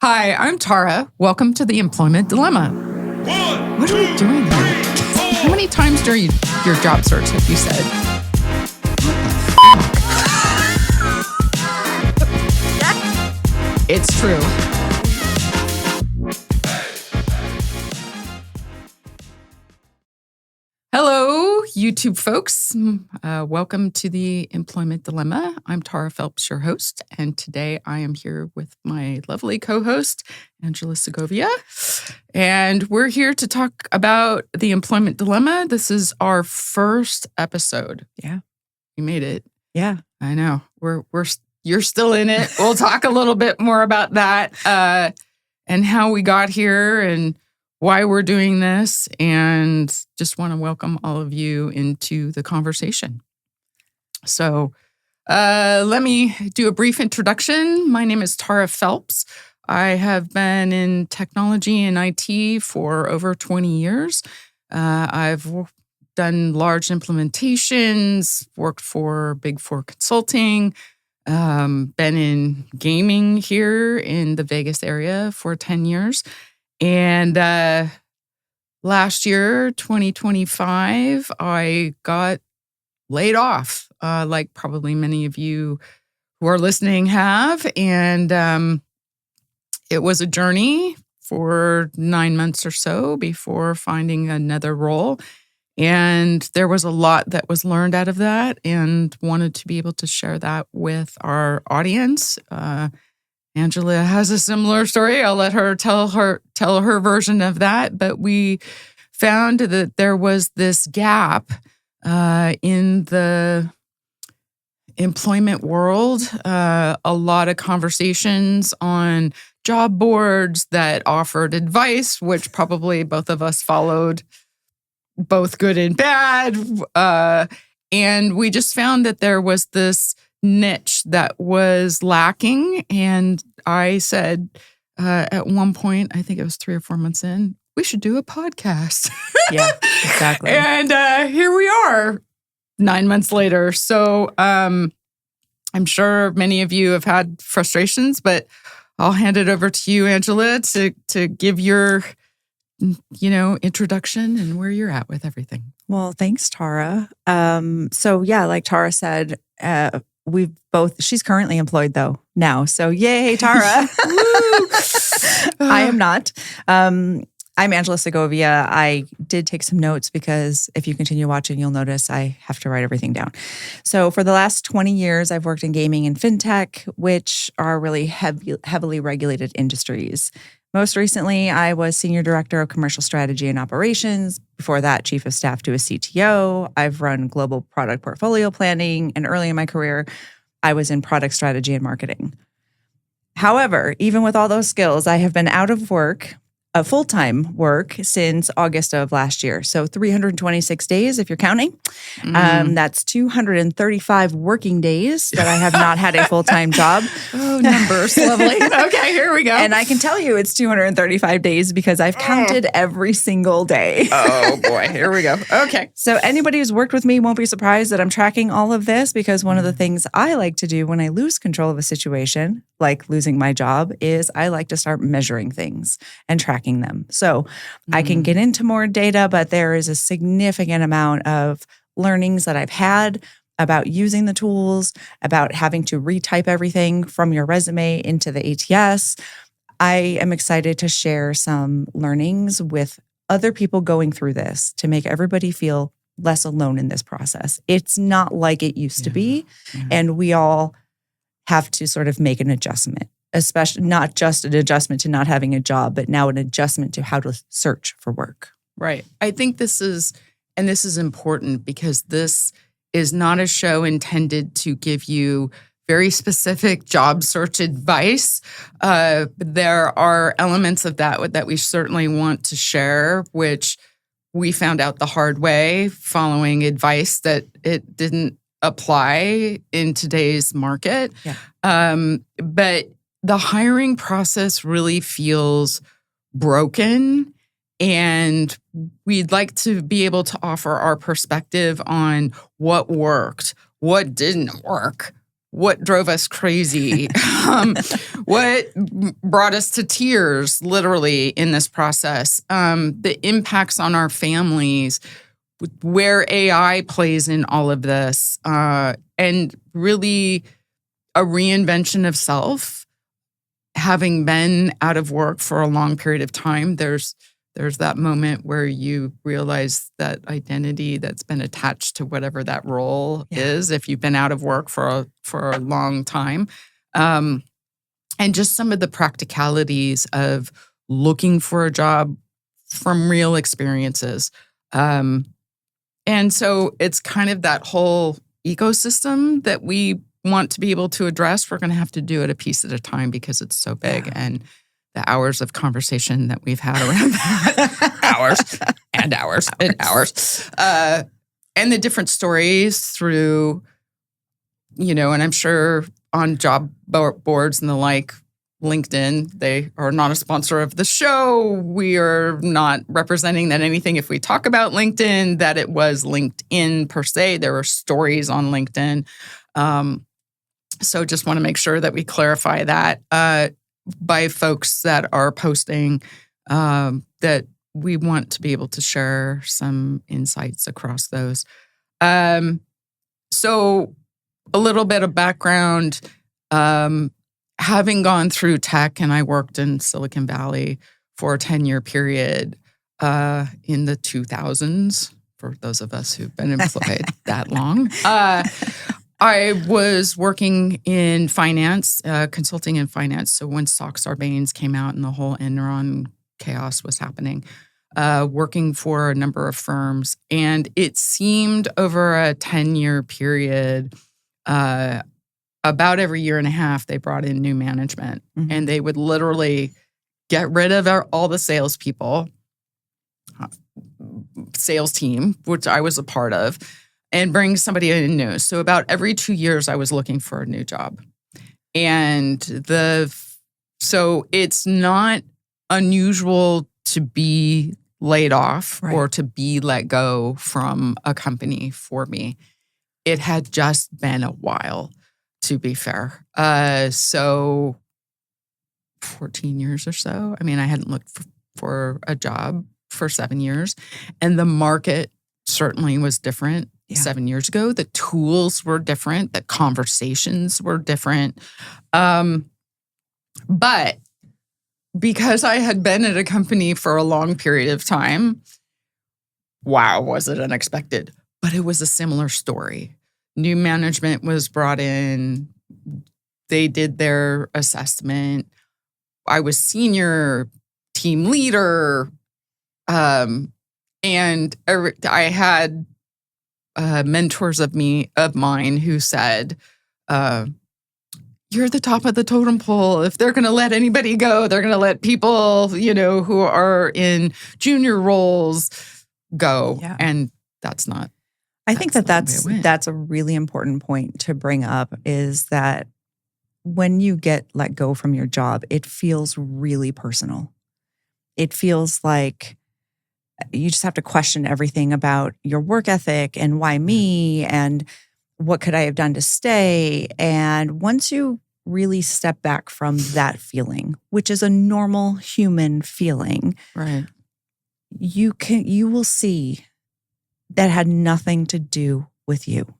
Hi, I'm Tara. Welcome to the Employment Dilemma. What are we doing here? How many times during your job search have you said, it's true? Hello, YouTube folks. Welcome to the Employment Dilemma. I'm Tara Phelps, your host, and today I am here with my lovely co-host, Angela Segovia. And we're here to talk about the Employment Dilemma. This is our first episode. Yeah. We made it. Yeah. I know. You're still in it. We'll talk a little bit more about that and how we got here and why we're doing this, and just want to welcome all of you into the conversation. So let me do a brief introduction. My name is Tara Phelps. I have been in technology and IT for over 20 years. I've done large implementations, worked for Big Four Consulting, been in gaming here in the Vegas area for 10 years. And last year, 2025, I got laid off, like probably many of you who are listening have. And it was a journey for 9 months or so before finding another role. And there was a lot that was learned out of that, and wanted to be able to share that with our audience. Angela has a similar story. I'll let her tell her version of that. But we found that there was this gap in the employment world. A lot of conversations on job boards that offered advice, which probably both of us followed, both good and bad. And we just found that there was this niche that was lacking. And I said at one point, I think it was 3 or 4 months in, we should do a podcast. Yeah, exactly. And here we are 9 months later. So I'm sure many of you have had frustrations, but I'll hand it over to you, Angela, to give your introduction and where you're at with everything. Well, thanks, Tara. So yeah, like Tara said, she's currently employed though now. So yay, Tara. I am not. I'm Angela Segovia. I did take some notes because if you continue watching, you'll notice I have to write everything down. So for the last 20 years, I've worked in gaming and fintech, which are really heavily regulated industries. Most recently, I was Senior Director of Commercial Strategy and Operations. Before that, Chief of Staff to a CTO. I've run global product portfolio planning, and early in my career, I was in product strategy and marketing. However, even with all those skills, I have been out of work, full-time work, since August of last year. So 326 days, if you're counting. That's 235 working days that I have not had a full-time job. Oh, numbers. Lovely. Okay, here we go. And I can tell you it's 235 days because I've counted every single day. Oh, boy. Here we go. Okay. So anybody who's worked with me won't be surprised that I'm tracking all of this, because one of the things I like to do when I lose control of a situation, like losing my job, is I like to start measuring things and tracking them. So I can get into more data, but there is a significant amount of learnings that I've had about using the tools, about having to retype everything from your resume into the ATS. I am excited to share some learnings with other people going through this to make everybody feel less alone in this process. It's not like it used to be, and we all have to sort of make an adjustment. Especially not just an adjustment to not having a job, but now an adjustment to how to search for work. Right. I think this is important because this is not a show intended to give you very specific job search advice. There are elements of that we certainly want to share, which we found out the hard way following advice that it didn't apply in today's market. Yeah. But the hiring process really feels broken, and we'd like to be able to offer our perspective on what worked, what didn't work, what drove us crazy, what brought us to tears, literally, in this process, the impacts on our families, where AI plays in all of this, and really a reinvention of self. Having been out of work for a long period of time, there's that moment where you realize that identity that's been attached to whatever that role is, if you've been out of work for a long time. And just some of the practicalities of looking for a job from real experiences. And so it's kind of that whole ecosystem that we want to be able to address. We're going to have to do it a piece at a time because it's so big. And the hours of conversation that we've had around that, hours, and the different stories through, and I'm sure on job boards and the like, LinkedIn, they are not a sponsor of the show. We are not representing that anything, if we talk about LinkedIn, that it was LinkedIn per se. There were stories on LinkedIn. So just want to make sure that we clarify that by folks that are posting, that we want to be able to share some insights across those. So a little bit of background. Having gone through tech, and I worked in Silicon Valley for a 10-year period in the 2000s, for those of us who've been employed that long. I was working in finance, consulting in finance. So when Sarbanes came out and the whole Enron chaos was happening, working for a number of firms. And it seemed over a 10-year period, about every year and a half, they brought in new management. Mm-hmm. And they would literally get rid of all the salespeople, sales team, which I was a part of, and bring somebody in new. So about every 2 years, I was looking for a new job. And so it's not unusual to be laid off or to be let go from a company for me. It had just been a while, to be fair. So 14 years or so. I mean, I hadn't looked for a job for 7 years. And the market certainly was different 7 years ago. The tools were different. The conversations were different. But because I had been at a company for a long period of time, wow, was it unexpected. But it was a similar story. New management was brought in. They did their assessment. I was senior team leader. And I had mentors of mine who said, you're the top of the totem pole. If they're going to let anybody go, they're going to let people, who are in junior roles go. Yeah. And that's not. I think that's a really important point to bring up, is that when you get let go from your job, it feels really personal. It feels like you just have to question everything about your work ethic and why me and what could I have done to stay. And once you really step back from that feeling, which is a normal human feeling, right, you will see that had nothing to do with you.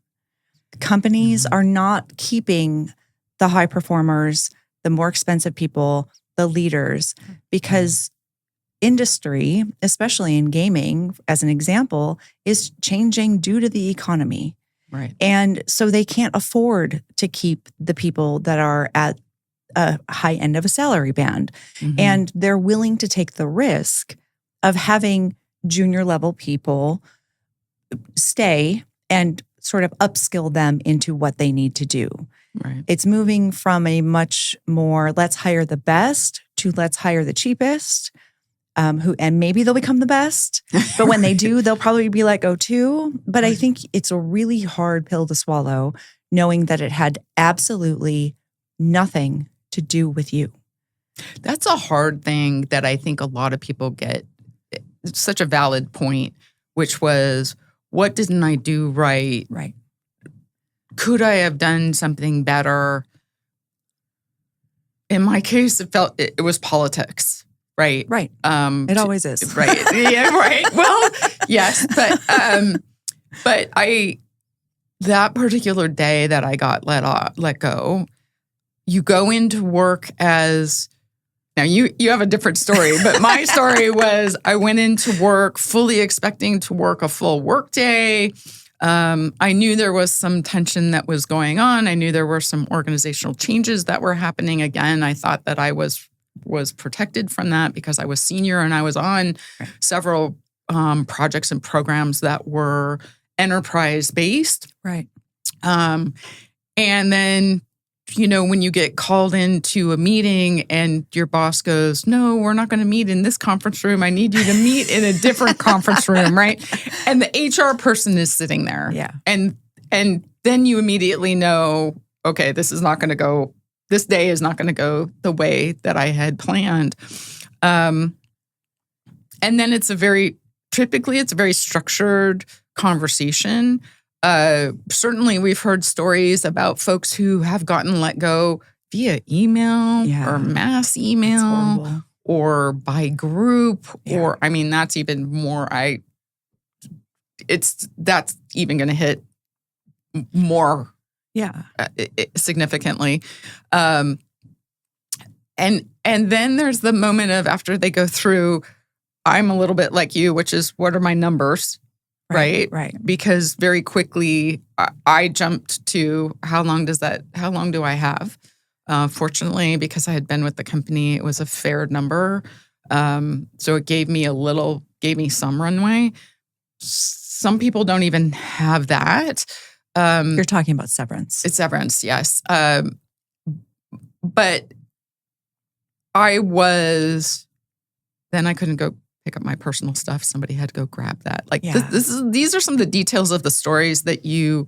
Companies are not keeping the high performers, the more expensive people, the leaders, because industry, especially in gaming, as an example, is changing due to the economy. Right. And so they can't afford to keep the people that are at a high end of a salary band. Mm-hmm. And they're willing to take the risk of having junior level people stay and sort of upskill them into what they need to do. Right. It's moving from a much more let's hire the best to let's hire the cheapest, and maybe they'll become the best. But when they do, they'll probably be let go too. But I think it's a really hard pill to swallow, knowing that it had absolutely nothing to do with you. That's a hard thing that I think a lot of people get. It's such a valid point, which was, what didn't I do right? Right. could I have done something better? In my case, it was politics, right? Right. It always is. Right. Yeah, right. Well, yes, but that particular day that I got let go, you go into work as, now you have a different story, but my story was I went into work fully expecting to work a full work day. I knew there was some tension that was going on. I knew there were some organizational changes that were happening. Again, I thought that I was protected from that because I was senior and I was on several projects and programs that were enterprise-based. Right. And then, when you get called into a meeting and your boss goes, no, we're not going to meet in this conference room. I need you to meet in a different conference room, right? And the HR person is sitting there. Yeah. And then you immediately know, okay, this day is not going to go the way that I had planned. And then typically it's a very structured conversation. Certainly we've heard stories about folks who have gotten let go via email or mass email or by group, or, that's even more, that's even going to hit more significantly. And then there's the moment of after they go through, I'm a little bit like you, which is what are my numbers? Right. Because very quickly I jumped to how long do I have? Fortunately, because I had been with the company, it was a fair number. So it gave me some runway. Some people don't even have that. You're talking about severance. It's severance, yes. But then I couldn't go pick up my personal stuff. Somebody had to go grab that. These are some of the details of the stories that you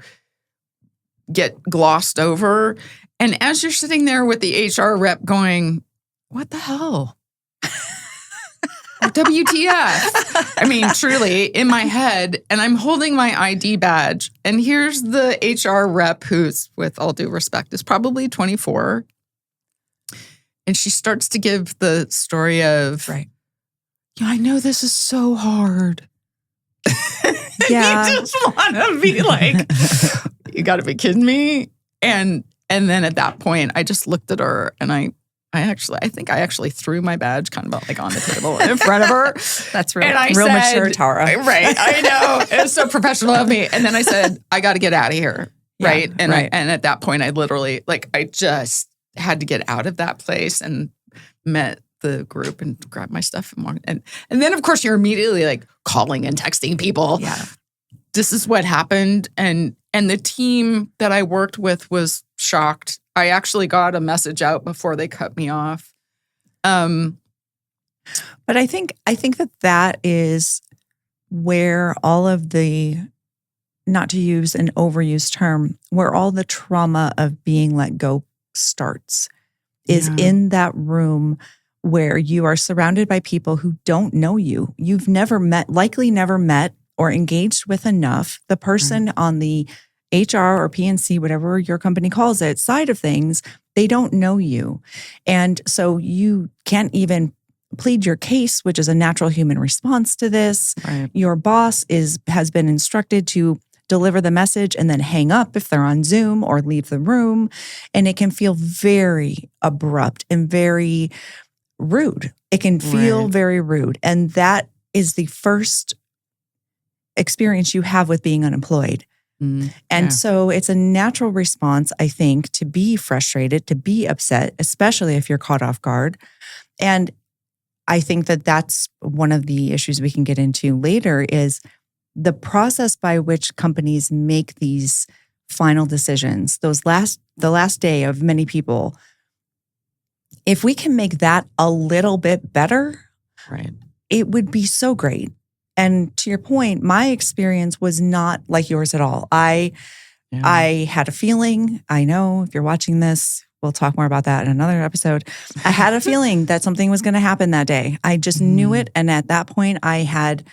get glossed over. And as you're sitting there with the HR rep going, what the hell? WTF? Truly in my head, and I'm holding my ID badge. And here's the HR rep who's, with all due respect, is probably 24. And she starts to give the story of, I know this is so hard. Yeah. You just want to be like, you got to be kidding me. And then at that point, I just looked at her and I think I actually threw my badge kind of like on the table in front of her. That's real mature, Tara. Right. I know. It was so professional of me. And then I said, I got to get out of here. Right. And and at that point, I literally, I just had to get out of that place and met the group and grabbed my stuff and then of course you're immediately calling and texting people. Yeah. This is what happened. And the team that I worked with was shocked. I actually got a message out before they cut me off. But I think that is where all of the, not to use an overused term, where all the trauma of being let go starts is in that room where you are surrounded by people who don't know you. You've likely never met or engaged with enough. The person on the HR or PNC, whatever your company calls it, side of things, they don't know you. And so you can't even plead your case, which is a natural human response to this. Right. Your boss has been instructed to deliver the message and then hang up if they're on Zoom or leave the room. And it can feel very abrupt and very rude. It can feel very rude. And that is the first experience you have with being unemployed. And so it's a natural response, I think, to be frustrated, to be upset, especially if you're caught off guard. And I think that that's one of the issues we can get into later is the process by which companies make these final decisions, the last day of many people. If we can make that a little bit better, it would be so great. And to your point, my experience was not like yours at all. I had a feeling, I know if you're watching this, we'll talk more about that in another episode. I had a feeling that something was going to happen that day. I just knew it. And at that point, I had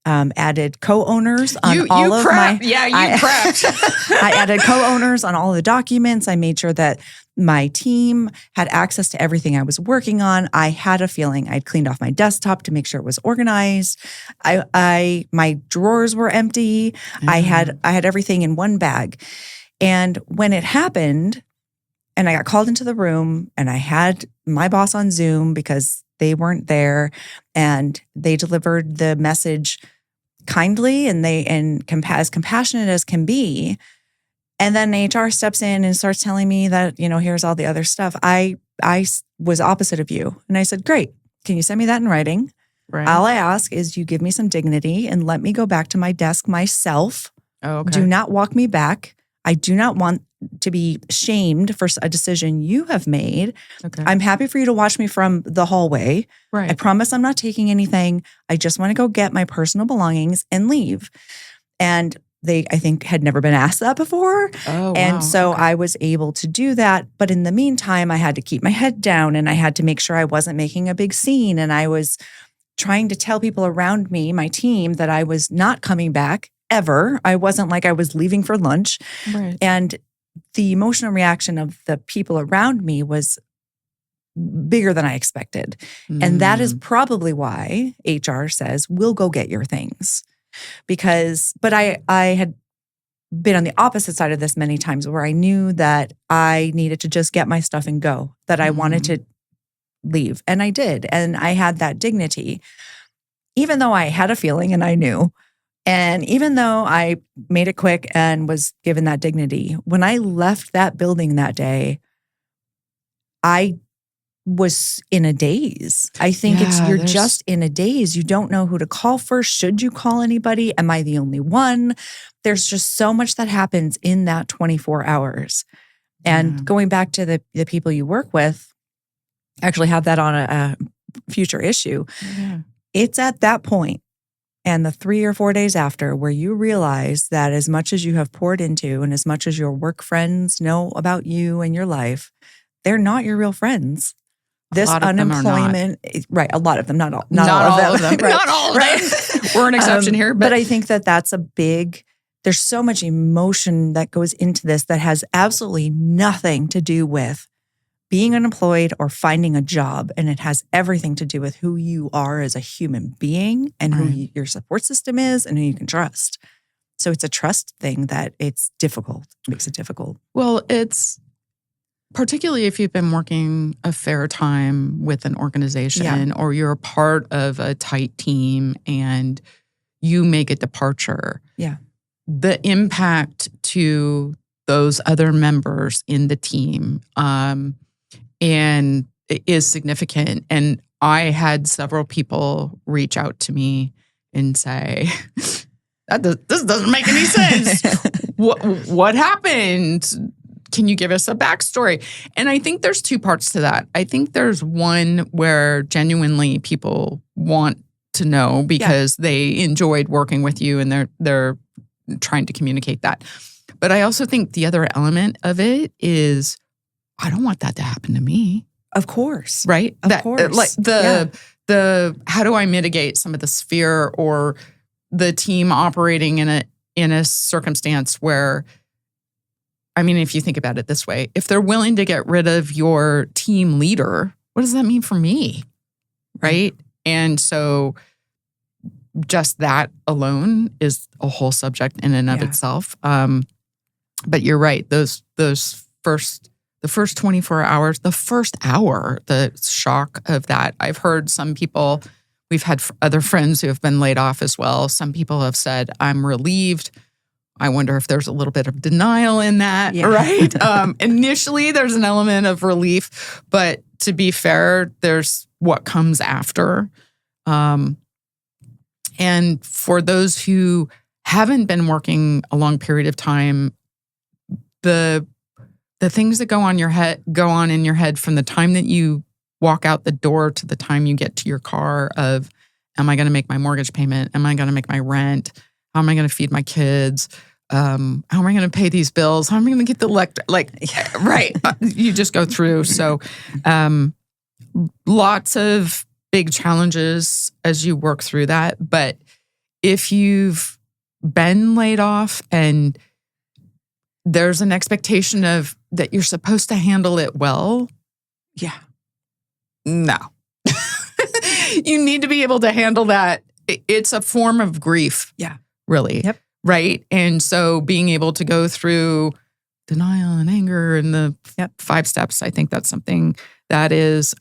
added co-owners on You all of my. prepped. Yeah, you prepped. I added co-owners on all the documents. I made sure that my team had access to everything I was working on. I had a feeling. I'd cleaned off my desktop to make sure it was organized. My drawers were empty. I had everything in one bag. And when it happened, and I got called into the room, and I had my boss on Zoom because they weren't there, and they delivered the message kindly and as compassionate as can be. And then HR steps in and starts telling me that, here's all the other stuff. I was opposite of you. And I said, great. Can you send me that in writing? Right. All I ask is you give me some dignity and let me go back to my desk myself. Oh, okay. Do not walk me back. I do not want to be shamed for a decision you have made. Okay. I'm happy for you to watch me from the hallway. Right. I promise I'm not taking anything. I just want to go get my personal belongings and leave. And they, I think, had never been asked that before. Oh, and wow. so Okay. I was able to do that. But in the meantime, I had to keep my head down, and I had to make sure I wasn't making a big scene. And I was trying to tell people around me, my team, that I was not coming back ever. I wasn't like I was leaving for lunch. Right. And the emotional reaction of the people around me was bigger than I expected. And that is probably why HR says, we'll go get your things. But I had been on the opposite side of this many times where I knew that I needed to just get my stuff and go, that I wanted to leave. And I did. And I had that dignity, even though I had a feeling and I knew. And even though I made it quick and was given that dignity, when I left that building that day, I was in a daze. I think you're just in a daze. You don't know who to call first. Should you call anybody? Am I the only one? There's just so much that happens in that 24 hours. And going back to the people you work with, I actually have that on a future issue. Yeah. It's at that point and the 3 or 4 days after where you realize that as much as you have poured into and as much as your work friends know about you and your life, they're not your real friends. This unemployment, right? A lot of them, not all of them. Right. Not all of them. We're an exception here, but I think that's a big. There's so much emotion that goes into this that has absolutely nothing to do with being unemployed or finding a job, and it has everything to do with who you are as a human being and who your support system is and who you can trust. So it's a trust thing that it's difficult. Makes it difficult. Well, it's. Particularly if you've been working a fair time with an organization or you're a part of a tight team and you make a departure. Yeah. The impact to those other members in the team and is significant. And I had several people reach out to me and say, this doesn't make any sense. What happened? Can you give us a backstory? And I think there's two parts to that. I think there's one where genuinely people want to know because they enjoyed working with you and they're trying to communicate that. But I also think the other element of it is I don't want that to happen to me. Of course. Right? Of course. Like the how do I mitigate some of this fear or the team operating in a circumstance where, I mean, if you think about it this way, if they're willing to get rid of your team leader, what does that mean for me? Right? And so just that alone is a whole subject in and of itself. But you're right. The first 24 hours, the first hour, the shock of that. I've heard some people, we've had other friends who have been laid off as well. Some people have said, I'm relieved. I wonder if there's a little bit of denial in that, right? Initially, there's an element of relief, but to be fair, there's what comes after. And for those who haven't been working a long period of time, the things that go on in your head from the time that you walk out the door to the time you get to your car of, am I going to make my mortgage payment? Am I going to make my rent? How am I going to feed my kids? How am I going to pay these bills? How am I going to get the electric? Right. You just go through. So lots of big challenges as you work through that. But if you've been laid off and there's an expectation of that you're supposed to handle it well, Yeah. no. You need to be able to handle that. It's a form of grief. Yeah. Really. Yep. Right. And so being able to go through denial and anger and the 5 steps, I think that's something that is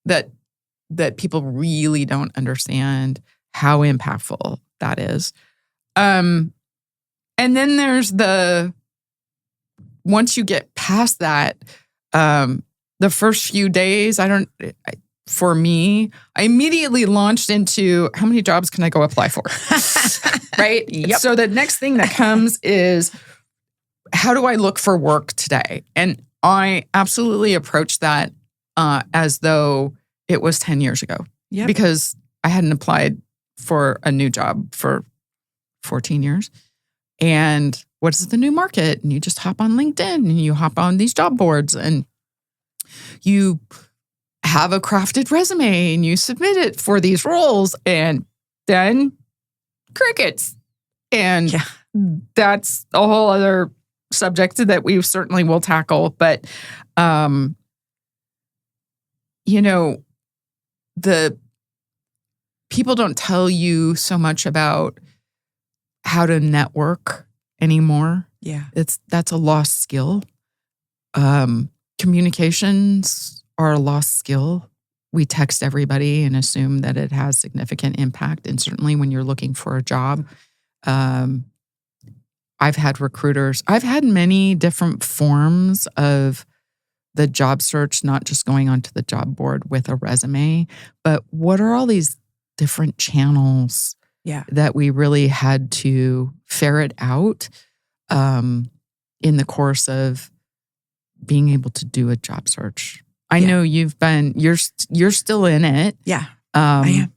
that people really don't understand how impactful that is. And then there's once you get past that, the first few days, for me, I immediately launched into how many jobs can I go apply for? Right? Yep. So the next thing that comes is, how do I look for work today? And I absolutely approached that as though it was 10 years ago. Yep. Because I hadn't applied for a new job for 14 years. And what is the new market? And you just hop on LinkedIn and you hop on these job boards and you have a crafted resume and you submit it for these roles, and then crickets. And that's a whole other subject that we certainly will tackle. But, the people don't tell you so much about how to network anymore. Yeah. That's a lost skill. Communications are a lost skill. We text everybody and assume that it has significant impact. And certainly when you're looking for a job, I've had recruiters. I've had many different forms of the job search, not just going onto the job board with a resume, but what are all these different channels that we really had to ferret out in the course of being able to do a job search. I know you're still in it. Yeah, I am.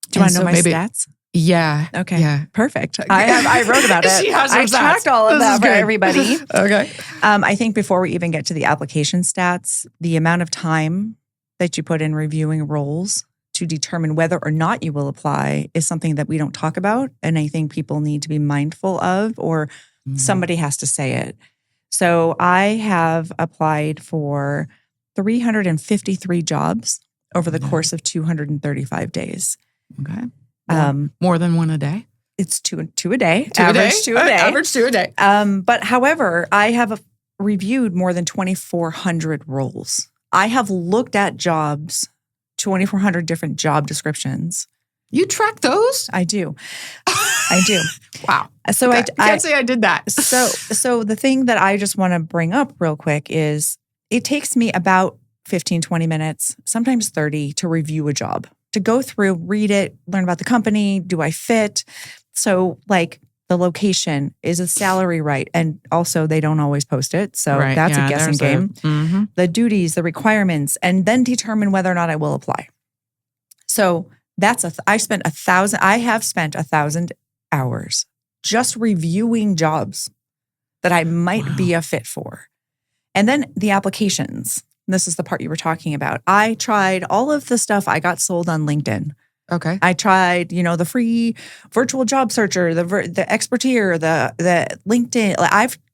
Do you want to know my stats? Yeah. Okay. Yeah. Perfect. I wrote about it. She has I tracked all of that for everybody. Okay. I think before we even get to the application stats, the amount of time that you put in reviewing roles to determine whether or not you will apply is something that we don't talk about. And I think people need to be mindful of, or somebody has to say it. So I have applied for 353 jobs over the course of 235 days. Okay. More than one a day? It's two a day. Average two a day. Average 2 a day. But however, I have reviewed more than 2,400 roles. I have looked at jobs, 2,400 different job descriptions. You track those? I do. I do. Wow. So I can't say I did that. So the thing that I just want to bring up real quick is it takes me about 15, 20 minutes, sometimes 30 to review a job, to go through, read it, learn about the company. Do I fit? So like the location, is the salary right? And also they don't always post it. So that's a guessing game. The duties, the requirements, and then determine whether or not I will apply. So that's I have spent 1,000 hours just reviewing jobs that I might be a fit for. And then the applications. This is the part you were talking about. I tried all of the stuff I got sold on LinkedIn. Okay. I tried, the free virtual job searcher, the Expertier, the LinkedIn.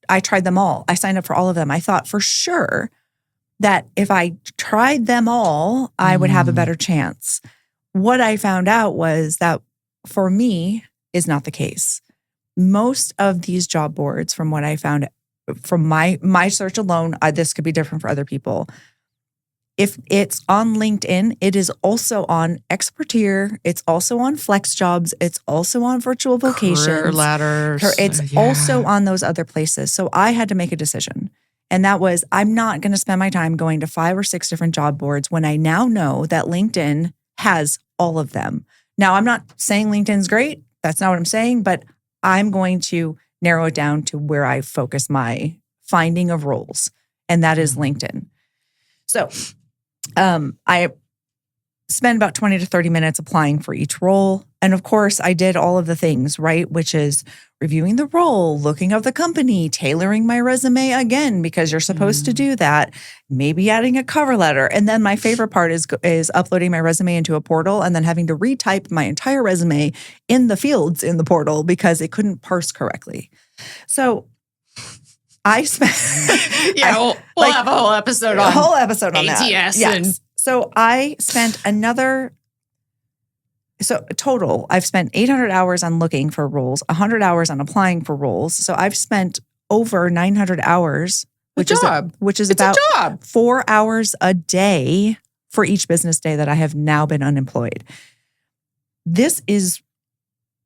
I tried them all. I signed up for all of them. I thought for sure that if I tried them all, I would have a better chance. What I found out was that for me is not the case. Most of these job boards, from what I found from my search alone, this could be different for other people. If it's on LinkedIn, it is also on Expertier. It's also on Flex Jobs. It's also on Virtual Vocations. Career Ladders. It's also on those other places. So I had to make a decision. And that was, I'm not going to spend my time going to 5 or 6 different job boards when I now know that LinkedIn has all of them. Now, I'm not saying LinkedIn's great. That's not what I'm saying. But I'm going to narrow it down to where I focus my finding of roles. And that is LinkedIn. So, spend about 20 to 30 minutes applying for each role. And of course, I did all of the things, right? Which is reviewing the role, looking at the company, tailoring my resume again, because you're supposed to do that, maybe adding a cover letter. And then my favorite part is uploading my resume into a portal and then having to retype my entire resume in the fields in the portal because it couldn't parse correctly. So I spent... we'll have a whole episode on ATS. that. Yes. So I spent total, I've spent 800 hours on looking for roles, 100 hours on applying for roles. So I've spent over 900 hours, which is about 4 hours a day for each business day that I have now been unemployed. This is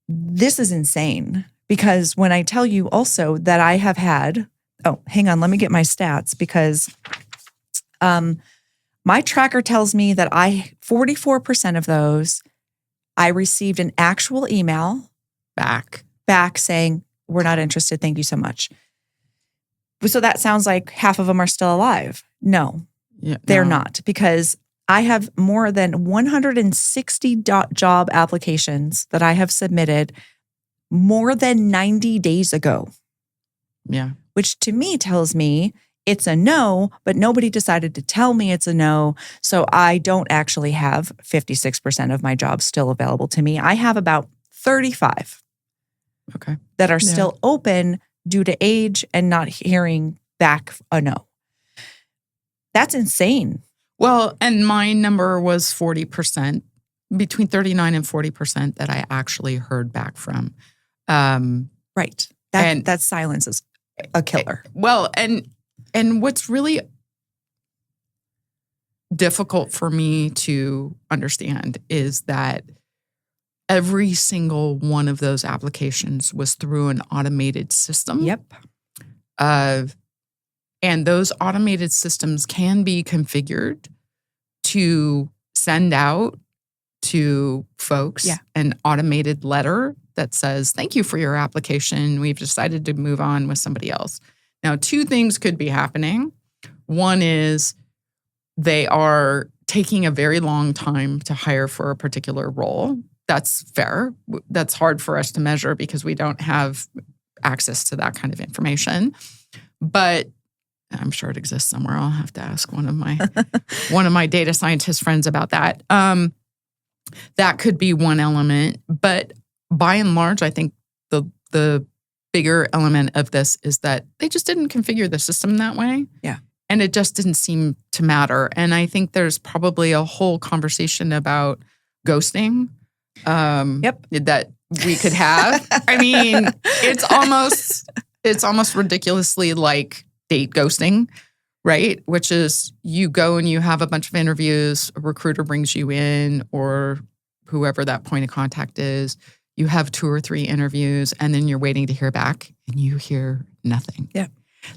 insane because when I tell you also that I have had, hang on, let me get my stats because my tracker tells me that 44% of those, I received an actual email back saying, we're not interested. Thank you so much. So that sounds like half of them are still alive. No, they're not, because I have more than 160 job applications that I have submitted more than 90 days ago. Yeah. Which to me tells me it's a no, but nobody decided to tell me it's a no. So I don't actually have 56% of my jobs still available to me. I have about 35 that are still open due to age and not hearing back a no. That's insane. Well, and my number was 40%, between 39 and 40% that I actually heard back from. Right. That silence is a killer. Well, and what's really difficult for me to understand is that every single one of those applications was through an automated system. Yep. And those automated systems can be configured to send out to folks an automated letter that says, thank you for your application. We've decided to move on with somebody else. Now, two things could be happening. One is they are taking a very long time to hire for a particular role. That's fair. That's hard for us to measure because we don't have access to that kind of information. But I'm sure it exists somewhere. I'll have to ask one of my data scientist friends about that. That could be one element. But by and large, I think the bigger element of this is that they just didn't configure the system that way. Yeah. And it just didn't seem to matter. And I think there's probably a whole conversation about ghosting that we could have. I mean, it's almost ridiculously like date ghosting, right? Which is you go and you have a bunch of interviews, a recruiter brings you in or whoever that point of contact is. You have 2 or 3 interviews and then you're waiting to hear back and you hear nothing. Yeah.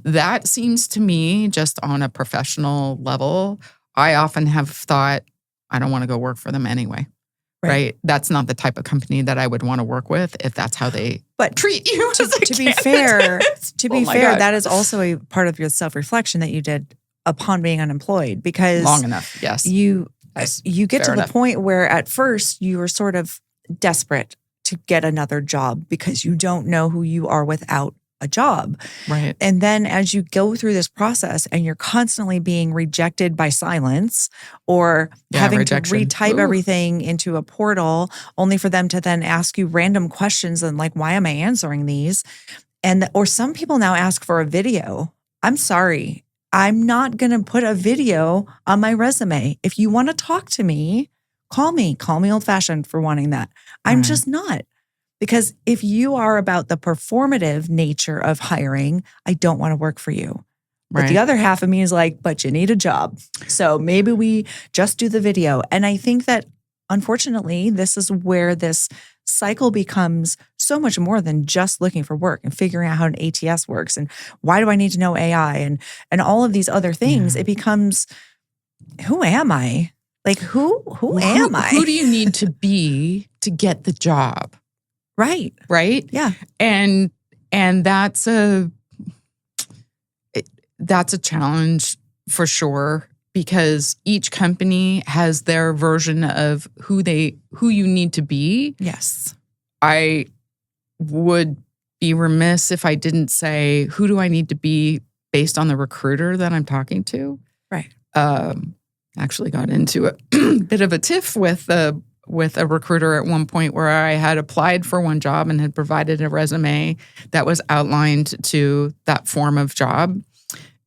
That seems to me just on a professional level. I often have thought, I don't want to go work for them anyway. Right? That's not the type of company that I would want to work with if that's how they treat you. To be fair, that is also a part of your self-reflection that you did upon being unemployed because long enough, yes. You get to the point where at first you were sort of desperate to get another job because you don't know who you are without a job. Right. And then as you go through this process and you're constantly being rejected by silence or having to retype everything into a portal only for them to then ask you random questions and like, why am I answering these? Or some people now ask for a video. I'm sorry. I'm not going to put a video on my resume. If you want to talk to me, call me old fashioned for wanting that. I'm just not. Because if you are about the performative nature of hiring, I don't want to work for you. But the other half of me is like, but you need a job. So maybe we just do the video. And I think that unfortunately, this is where this cycle becomes so much more than just looking for work and figuring out how an ATS works. And why do I need to know AI and all of these other things? It becomes, who am I? Like, who am I? Who do you need to be to get the job? Right. Right? Yeah. And that's a challenge for sure. because each company has their version of who you need to be. Yes. I would be remiss if I didn't say, who do I need to be based on the recruiter that I'm talking to? Right. Actually got into a bit of a tiff with a recruiter at one point where I had applied for one job and had provided a resume that was outlined to that form of job.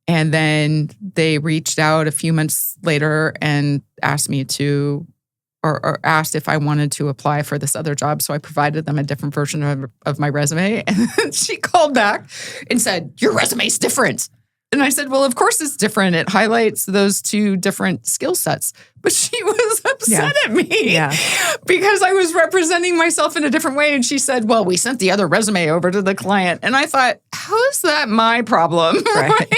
And then they reached out a few months later and asked me to, or asked if I wanted to apply for this other job. So I provided them a different version of my resume. And she called back and said, "Your resume's different." And I said, "Well, of course it's different. It highlights those two different skill sets." But she was upset at me because I was representing myself in a different way. And she said, "Well, we sent the other resume over to the client." And I thought, how is that my problem? Right.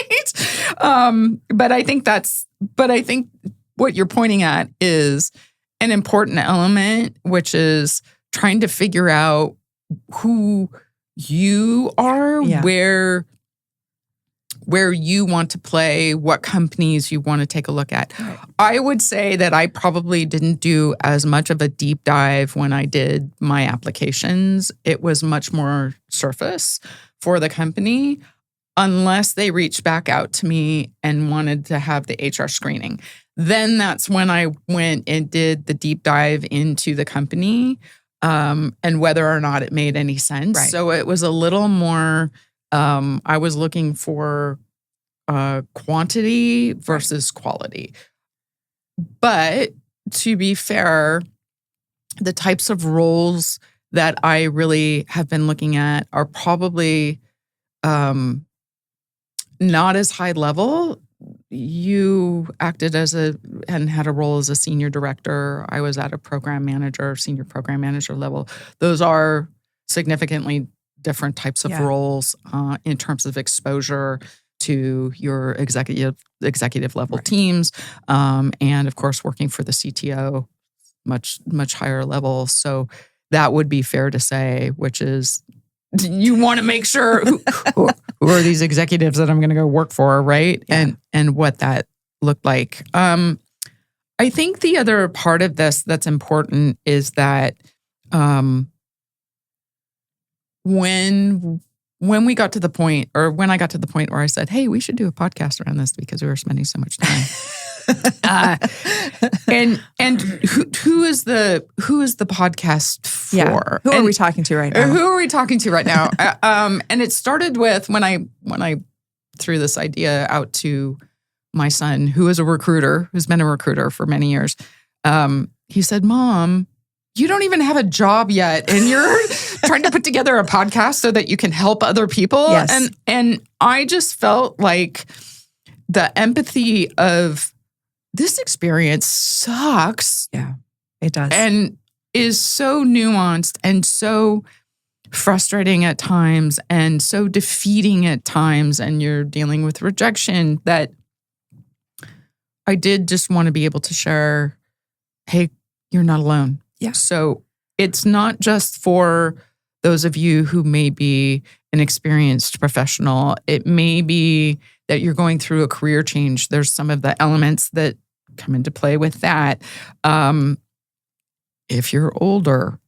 But I think what you're pointing at is an important element, which is trying to figure out who you are, where you want to play, what companies you want to take a look at. Right. I would say that I probably didn't do as much of a deep dive when I did my applications. It was much more surface for the company, unless they reached back out to me and wanted to have the HR screening. Then that's when I went and did the deep dive into the company and whether or not it made any sense. Right. So it was a little more... I was looking for quantity versus quality. But to be fair, the types of roles that I really have been looking at are probably not as high level. You acted and had a role as a senior director. I was at a senior program manager level. Those are significantly different types of roles in terms of exposure to your executive level teams, and of course working for the CTO, much higher level. So that would be fair to say, which is you want to make sure who are these executives that I'm going to go work for, right? Yeah. And what that looked like. I think the other part of this that's important is that when we got to the point, or when I got to the point where I said, "Hey, we should do a podcast around this because we were spending so much time." And who is the podcast for? Yeah. Who are we talking to right now? Who are we talking to right now? And it started with when I threw this idea out to my son, who is a recruiter, who's been a recruiter for many years. He said, "Mom, you don't even have a job yet, and you're trying to put together a podcast so that you can help other people." Yes. And I just felt like the empathy of this experience sucks. Yeah, it does. And is so nuanced and so frustrating at times and so defeating at times, and you're dealing with rejection, that I did just want to be able to share, hey, you're not alone. Yeah. So it's not just for those of you who may be an experienced professional. It may be that you're going through a career change. There's some of the elements that come into play with that. If you're older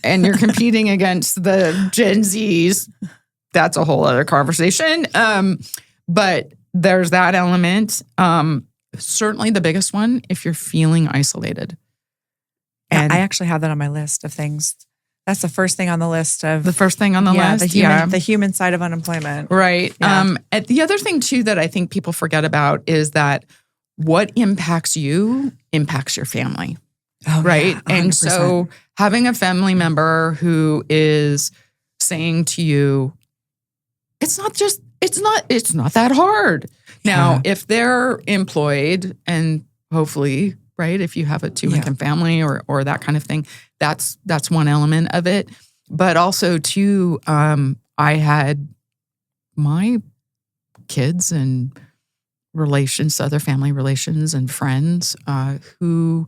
and you're competing against the Gen Zs, that's a whole other conversation. But there's that element. Certainly the biggest one, if you're feeling isolated. And I actually have that on my list of things. That's the first thing on the list of... The first thing on the list? The human side of unemployment. Right. Yeah. And the other thing, too, that I think people forget about is that what impacts you impacts your family. Oh, right? Yeah, and so having a family member who is saying to you, it's not that hard. Now, if they're employed, and hopefully, right, if you have a two-income family or that kind of thing, that's one element of it. But also, too, I had my kids and relations, other family relations and friends who,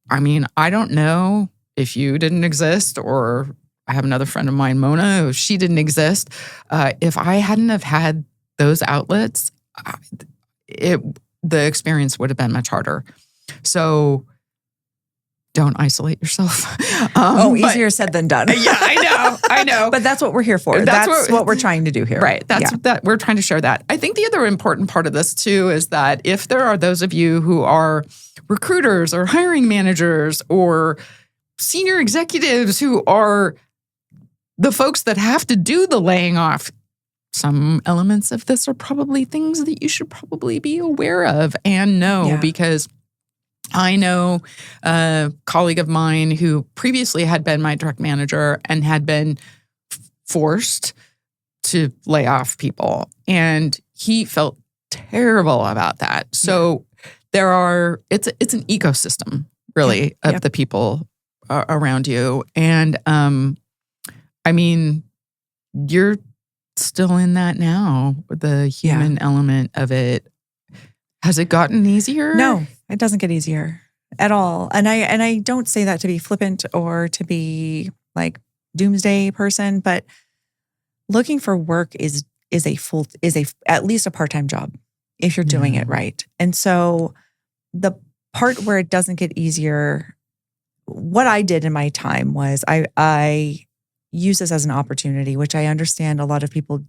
I mean, I don't know if you didn't exist, or I have another friend of mine, Mona, if she didn't exist. If I hadn't have had those outlets, the experience would have been much harder. So don't isolate yourself. Easier said than done. Yeah, I know. But that's what we're here for. That's what we're trying to do here. Right. That we're trying to share that. I think the other important part of this too is that if there are those of you who are recruiters or hiring managers or senior executives who are the folks that have to do the laying off, some elements of this are probably things that you should probably be aware of and know, because I know a colleague of mine who previously had been my direct manager and had been forced to lay off people. And he felt terrible about that. So it's an ecosystem, really, of the people around you. And I mean, you're still in that now, the human element of it. Has it gotten easier? No, it doesn't get easier at all. And I don't say that to be flippant or to be like doomsday person, but looking for work is at least a part-time job if you're doing it right. And so the part where it doesn't get easier, what I did in my time was I use this as an opportunity, which I understand a lot of people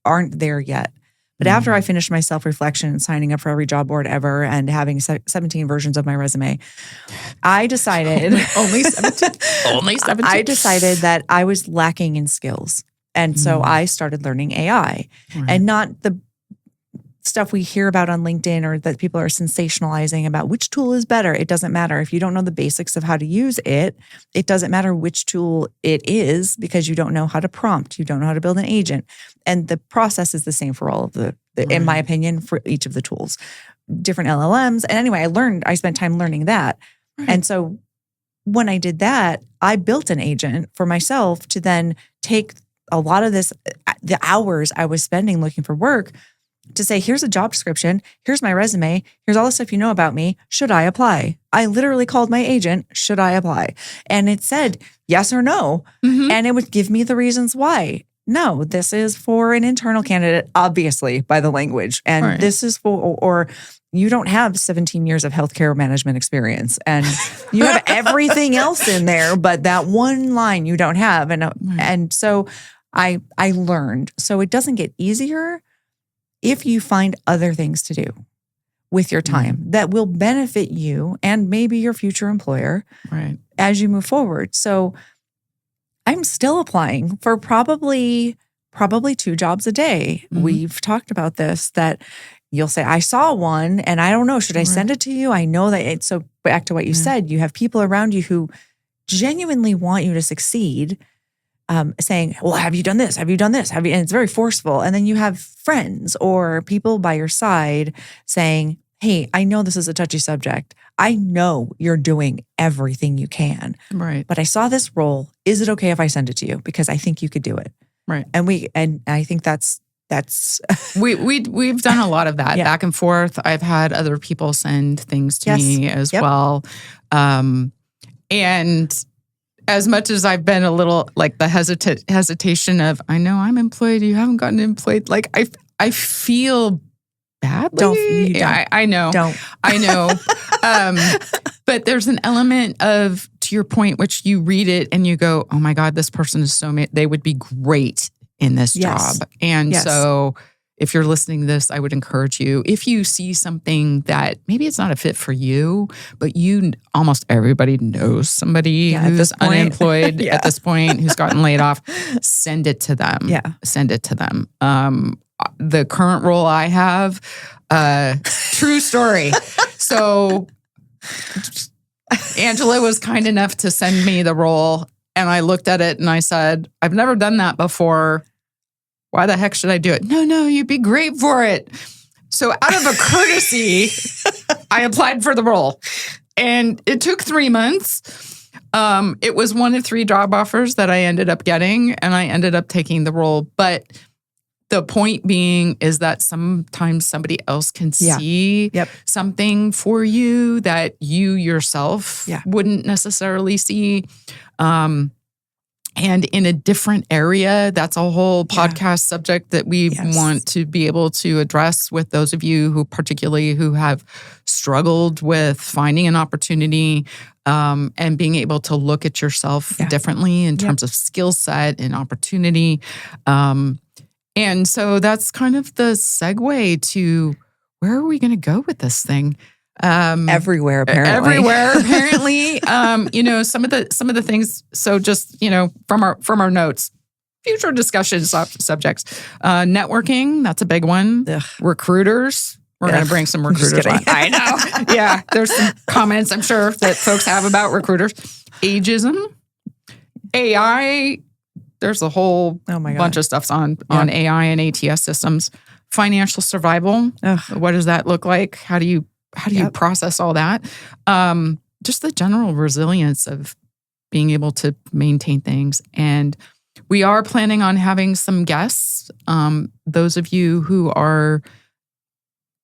aren't there yet. But after I finished my self-reflection and signing up for every job board ever and having 17 versions of my resume, I decided... Only 17? Only 17? I decided that I was lacking in skills. And so I started learning AI. And not the stuff we hear about on LinkedIn or that people are sensationalizing about which tool is better. It doesn't matter. If you don't know the basics of how to use it, it doesn't matter which tool it is because you don't know how to prompt. You don't know how to build an agent. And the process is the same for all of the in my opinion, for each of the tools. Different LLMs. And anyway, I spent time learning that. And so when I did that, I built an agent for myself to then take a lot of the hours I was spending looking for work to say, here's a job description, here's my resume, here's all the stuff you know about me. Should I apply? I literally called my agent, should I apply? And it said yes or no. And it would give me the reasons why. No, this is for an internal candidate, obviously, by the language. And this is for, or you don't have 17 years of healthcare management experience. And you have everything else in there, but that one line you don't have. And so I learned. So it doesn't get easier if you find other things to do with your time that will benefit you and maybe your future employer as you move forward. So I'm still applying for probably 2 jobs a day. We've talked about this, that you'll say, I saw one and I don't know, should I send it to you? I know that it's so back to what you said, you have people around you who genuinely want you to succeed. Saying, well, have you done this? Have you done this? And it's very forceful. And then you have friends or people by your side saying, hey, I know this is a touchy subject. I know you're doing everything you can. But I saw this role. Is it okay if I send it to you? Because I think you could do it. And I think that's we've done a lot of that back and forth. I've had other people send things to me as well. And as much as I've been a little like the hesitation of, I know I'm employed, you haven't gotten employed. Like I feel badly. I know. I know. But there's an element of, to your point, which you read it and you go, oh my God, this person is they would be great in this job. And so if you're listening to this, I would encourage you, if you see something that maybe it's not a fit for you, but almost everybody knows somebody who's unemployed at this point, who's gotten laid off, send it to them. Send it to them. The current role I have, true story. So Angela was kind enough to send me the role and I looked at it and I said, I've never done that before. Why the heck should I do it? No, you'd be great for it. So out of a courtesy, I applied for the role. And it took 3 months. It was one of 3 job offers that I ended up getting, and I ended up taking the role. But the point being is that sometimes somebody else can see something for you that you yourself wouldn't necessarily see. and in a different area. That's a whole podcast subject that we want to be able to address with those of you who particularly who have struggled with finding an opportunity and being able to look at yourself differently in terms of skill set and opportunity. And so that's kind of the segue to where are we going to go with this thing? Everywhere, apparently. Everywhere, apparently. Some of the things. So just from our notes, future discussion subjects. Networking, that's a big one. Ugh. Recruiters. We're going to bring some recruiters on. I know. Yeah, there's some comments I'm sure that folks have about recruiters. Ageism, AI. There's a whole bunch of stuff on AI and ATS systems. Financial survival. Ugh. What does that look like? How do you process all that? Just the general resilience of being able to maintain things. And we are planning on having some guests. Those of you who are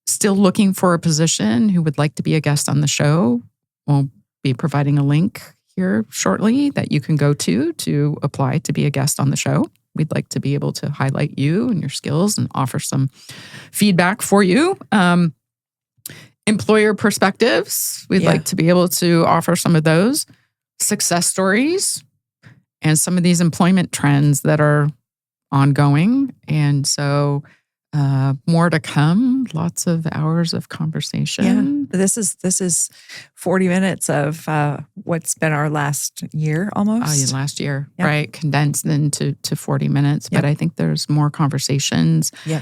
still looking for a position, who would like to be a guest on the show, we'll be providing a link here shortly that you can go to apply to be a guest on the show. We'd like to be able to highlight you and your skills and offer some feedback for you. Employer perspectives, we'd like to be able to offer some of those. Success stories and some of these employment trends that are ongoing. And so more to come, lots of hours of conversation. Yeah. This is 40 minutes of what's been our last year almost. Oh, yeah, last year, right? Condensed into 40 minutes. But I think there's more conversations. Yeah.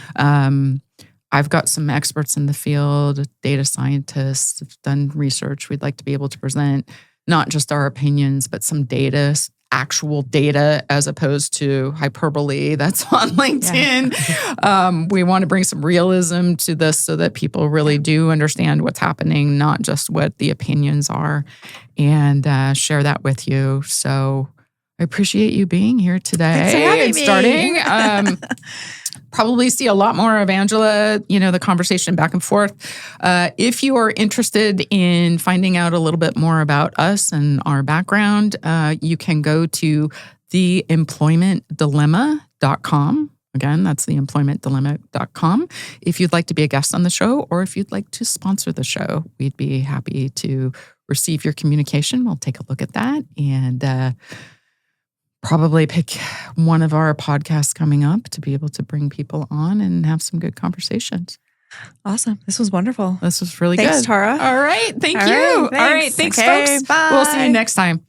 I've got some experts in the field, data scientists, have done research. We'd like to be able to present not just our opinions, but some data, actual data, as opposed to hyperbole that's on LinkedIn. Yeah. We want to bring some realism to this so that people really do understand what's happening, not just what the opinions are, and share that with you. So I appreciate you being here today and starting. Probably see a lot more of Angela, the conversation back and forth. If you are interested in finding out a little bit more about us and our background, you can go to theemploymentdilemma.com. Again, that's theemploymentdilemma.com. If you'd like to be a guest on the show or if you'd like to sponsor the show, we'd be happy to receive your communication. We'll take a look at that and probably pick one of our podcasts coming up to be able to bring people on and have some good conversations. Awesome. This was wonderful. This was really good. Thanks, Tara. All right. Thank you. All right. Thanks, folks. Bye. We'll see you next time.